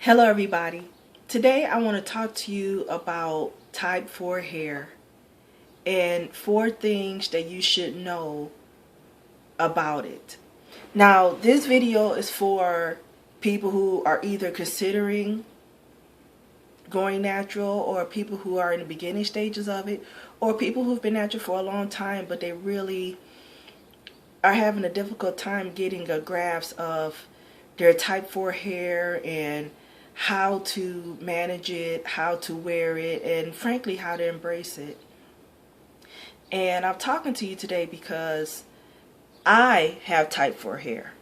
Hello everybody. Today I want to talk to you about type 4 hair and 4 things that you should know about it. Now this video is for people who are either considering going natural, or people who are in the beginning stages of it, or people who've been natural for a long time but they really are having a difficult time getting a grasp of their type 4 hair and how to manage it, how to wear it, and frankly how to embrace it. And I'm talking to you today because I have type 4 hair.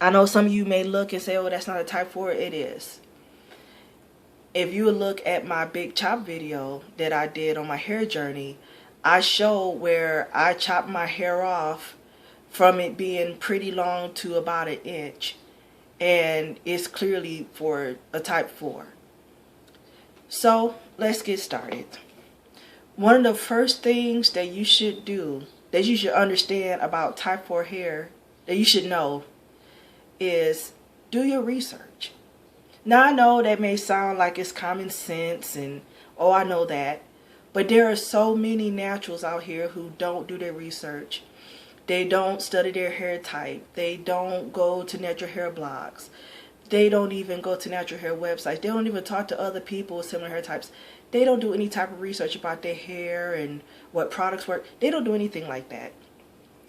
I know some of you may look and say, oh, that's not a type 4. It is. If you would look at my big chop video that I did on my hair journey, I show where I chopped my hair off from it being pretty long to about 1 inch. And it's clearly for a type 4. So let's get started. One of the first things that you should do, that you should understand about type 4 hair, that you should know, is do your research. Now I know that may sound like it's common sense and oh, I know that, but there are so many naturals out here who don't do their research. They don't study their hair type. They don't go to natural hair blogs. They don't even go to natural hair websites. They don't even talk to other people with similar hair types. They don't do any type of research about their hair and what products work. They don't do anything like that.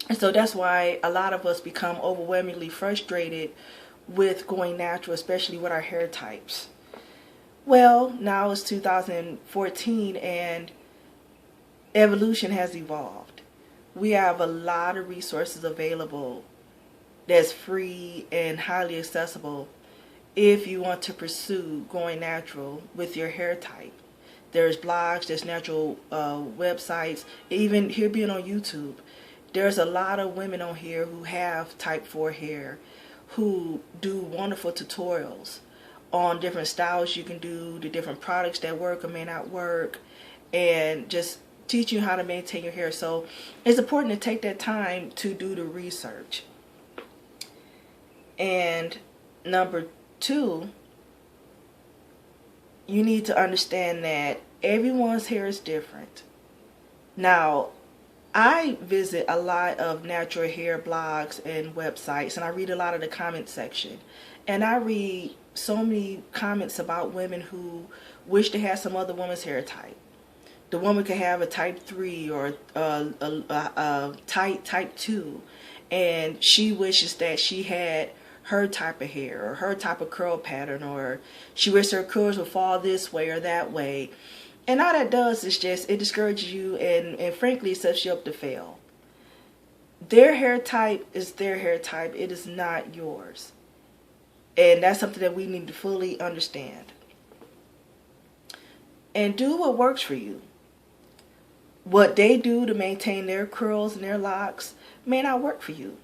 And so that's why a lot of us become overwhelmingly frustrated with going natural, especially with our hair types. Well, now it's 2014 and evolution has evolved. We have a lot of resources available that's free and highly accessible if you want to pursue going natural with your hair type. There's blogs, there's natural websites, even here being on YouTube. There's a lot of women on here who have type 4 hair who do wonderful tutorials on different styles you can do, the different products that work or may not work, and just teach you how to maintain your hair. So it's important to take that time to do the research. And number 2, you need to understand that everyone's hair is different. Now, I visit a lot of natural hair blogs and websites, and I read a lot of the comment section. And I read so many comments about women who wish they had some other woman's hair type. The woman could have a type 3 or a type 2, and she wishes that she had her type of hair or her type of curl pattern, or she wishes her curls would fall this way or that way. And all that does is just, it discourages you and frankly sets you up to fail. Their hair type is their hair type. It is not yours. And that's something that we need to fully understand. And do what works for you. What they do to maintain their curls and their locks may not work for you.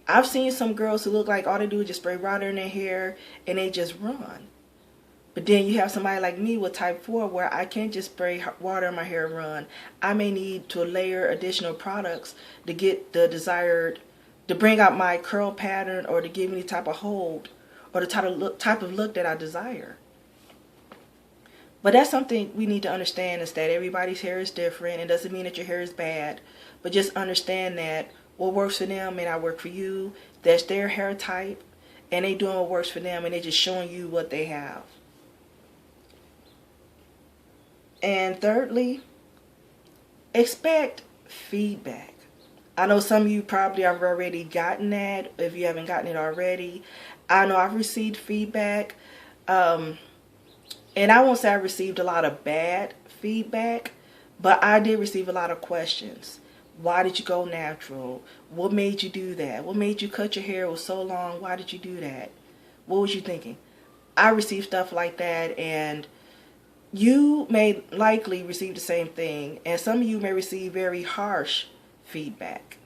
I've seen some girls who look like all they do is just spray water in their hair and they just run. But then you have somebody like me with type 4 where I can't just spray water in my hair and run. I may need to layer additional products to get the desired, to bring out my curl pattern or to give me the type of hold or the type of look that I desire. But that's something we need to understand, is that everybody's hair is different. It doesn't mean that your hair is bad, but just understand that what works for them may not work for you. That's their hair type, and they doing what works for them, and they're just showing you what they have. And thirdly, expect feedback. I know some of you probably have already gotten that. If you haven't gotten it already, I know I've received feedback. And I won't say I received a lot of bad feedback, but I did receive a lot of questions. Why did you go natural? What made you do that? What made you cut your hair? It was so long. Why did you do that? What was you thinking? I received stuff like that, and you may likely receive the same thing, and some of you may receive very harsh feedback.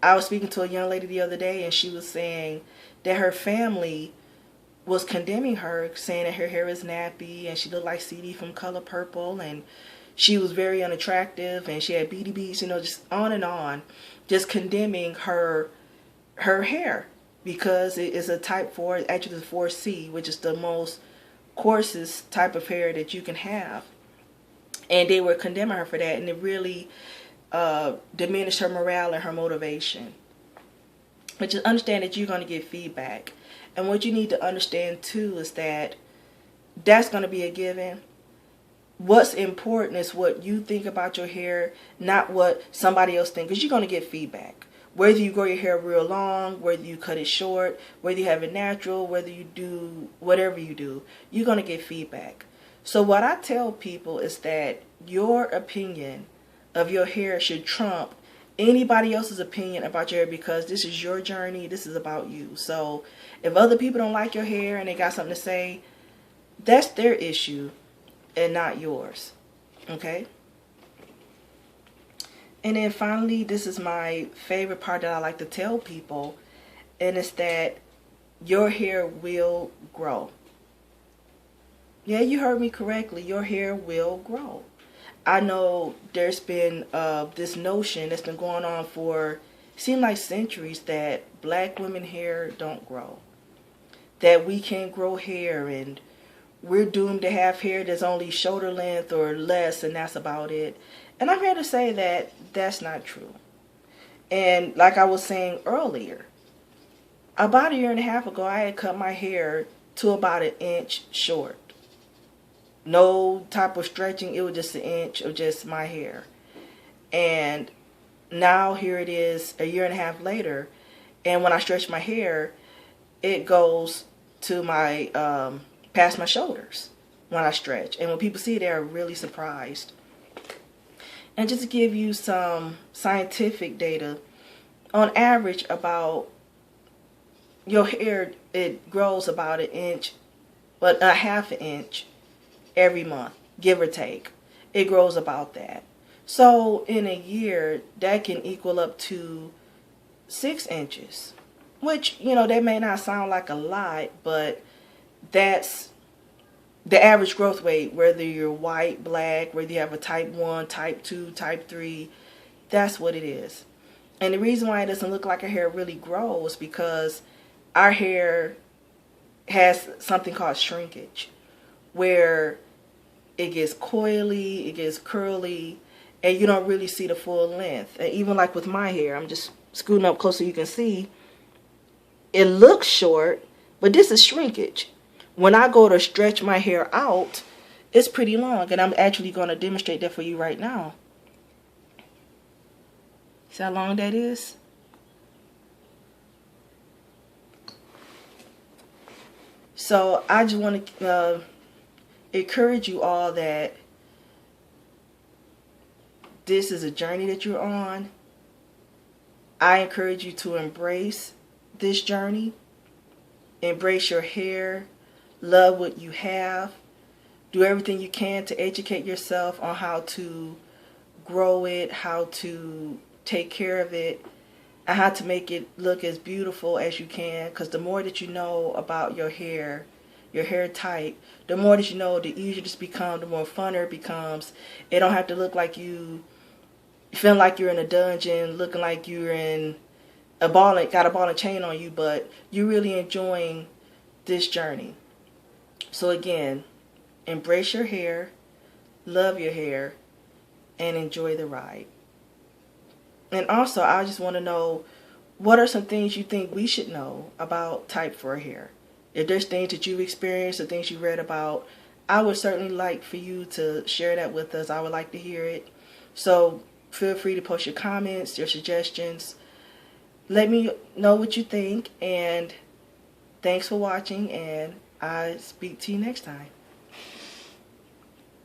I was speaking to a young lady the other day, and she was saying that her family was condemning her, saying that her hair is nappy and she looked like CD from Color Purple, and she was very unattractive and she had BDBs, just on and on, just condemning her hair. because it is a type 4, actually the 4C, which is the most coarsest type of hair that you can have. And they were condemning her for that, and it really diminished her morale and her motivation. But just understand that you're going to get feedback. And what you need to understand too is that that's going to be a given. What's important is what you think about your hair, not what somebody else thinks, because you're going to get feedback. Whether you grow your hair real long, whether you cut it short, whether you have it natural, whether you do whatever you do, you're going to get feedback. So what I tell people is that your opinion of your hair should trump anybody else's opinion about your hair, because this is your journey. This is about you. So if other people don't like your hair and they got something to say, that's their issue and not yours. Okay? And then finally, this is my favorite part that I like to tell people, and it's that your hair will grow. Yeah, you heard me correctly. Your hair will grow. I know there's been this notion that's been going on for, seem like centuries, that black women hair don't grow. That we can't grow hair and we're doomed to have hair that's only shoulder length or less, and that's about it. And I'm here to say that that's not true. And like I was saying earlier, about a year and a half ago, I had cut my hair to about 1 inch short. No type of stretching, it was just 1 inch of just my hair. And now here it is a year and a half later, and when I stretch my hair, it goes to my past my shoulders when I stretch. And when people see it, they're really surprised. And just to give you some scientific data, on average, about your hair, it grows about 1 inch, but a half an inch every month, give or take. It grows about that. So in a year, that can equal up to 6 inches, which, you know, that may not sound like a lot, but that's the average growth rate, whether you're white, black, whether you have a type 1, type 2, type 3, that's what it is. And the reason why it doesn't look like our hair really grows because our hair has something called shrinkage, where it gets coily, it gets curly, and you don't really see the full length. And even like with my hair, I'm just scooting up close so you can see, it looks short, but this is shrinkage. When I go to stretch my hair out, it's pretty long, and I'm actually going to demonstrate that for you right now. See how long that is? So I just want to encourage you all that this is a journey that you're on. I encourage you to embrace this journey. Embrace your hair. Love what you have. Do everything you can to educate yourself on how to grow it, how to take care of it, and how to make it look as beautiful as you can. Because the more that you know about your hair type, the more that you know, the easier it's become, the more funner it becomes. It don't have to look like you feel like you're in a dungeon, looking like you're in got a ball and chain on you, but you're really enjoying this journey. So again, embrace your hair, love your hair, and enjoy the ride. And also, I just want to know, what are some things you think we should know about type 4 hair? If there's things that you've experienced or things you read about, I would certainly like for you to share that with us. I would like to hear it. So feel free to post your comments, your suggestions. Let me know what you think, and thanks for watching, and I'll speak to you next time.